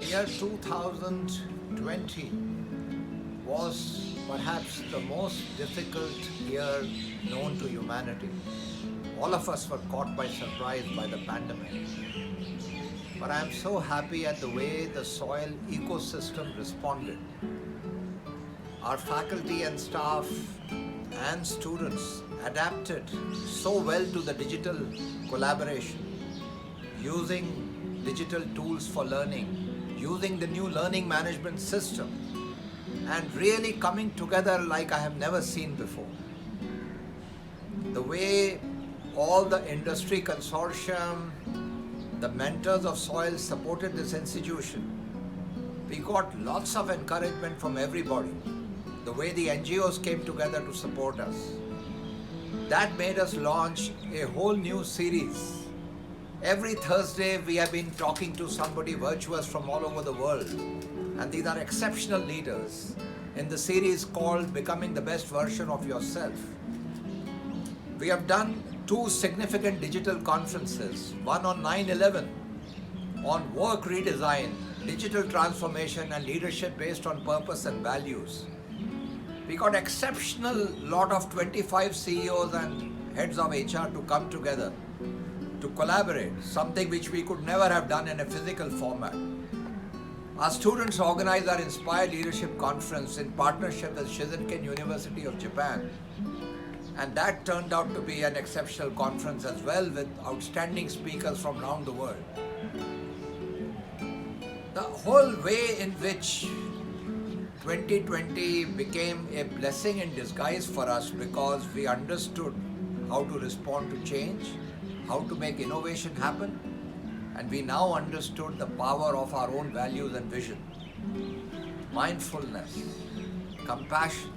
Year 2020 was perhaps the most difficult year known to humanity. All of us were caught by surprise by the pandemic. But I am so happy at the way the soil ecosystem responded. Our faculty and staff and students adapted so well to the digital collaboration, using digital tools for learning, using the new learning management system, and really coming together like I have never seen before. The way all the industry consortium, the mentors of soil supported this institution, we got lots of encouragement from everybody. The way the NGOs came together to support us. That made us launch a whole new series. Every Thursday we have been talking to somebody virtuous from all over the world, and these are exceptional leaders in the series called Becoming the Best Version of Yourself. We have done two significant digital conferences, one on 9/11 on work redesign, digital transformation and leadership based on purpose and values. We got exceptional lot of 25 CEOs and heads of HR to come together to collaborate, something which we could never have done in a physical format. Our students organized our Inspired Leadership Conference in partnership with Shizuken University of Japan, and that turned out to be an exceptional conference as well, with outstanding speakers from around the world. The whole way in which 2020 became a blessing in disguise for us, because we understood how to respond to change, how to make innovation happen, and we now understood the power of our own values and vision. Mindfulness, compassion,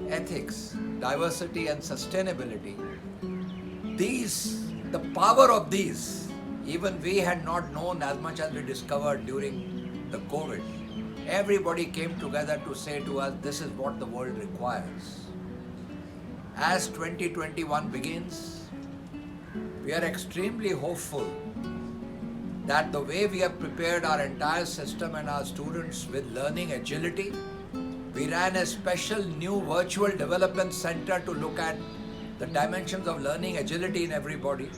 ethics, diversity and sustainability. The power of these, even we had not known as much as we discovered during the COVID. Everybody came together to say to us, this is what the world requires. As 2021 begins, we are extremely hopeful that the way we have prepared our entire system and our students with learning agility, we ran a special new virtual development center to look at the dimensions of learning agility in everybody.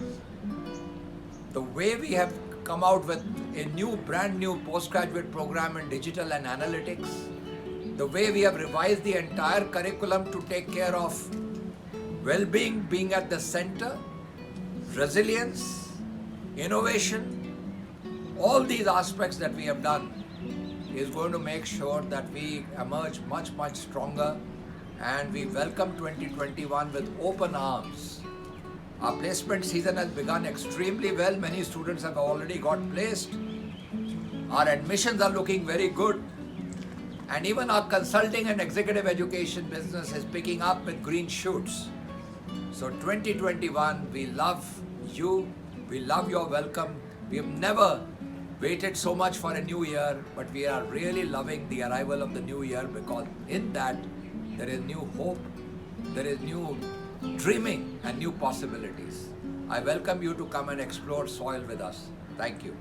The way we have come out with a brand new postgraduate program in digital and analytics, the way we have revised the entire curriculum to take care of well-being being at the center, resilience, innovation, all these aspects that we have done is going to make sure that we emerge much, much stronger, and we welcome 2021 with open arms. Our placement season has begun extremely well. Many students have already got placed. Our admissions are looking very good. And even our consulting and executive education business is picking up with green shoots. So 2021, we love you. We love your welcome. We have never waited so much for a new year, but we are really loving the arrival of the new year, because in that there is new hope, there is new dreaming and new possibilities. I welcome you to come and explore soil with us. Thank you.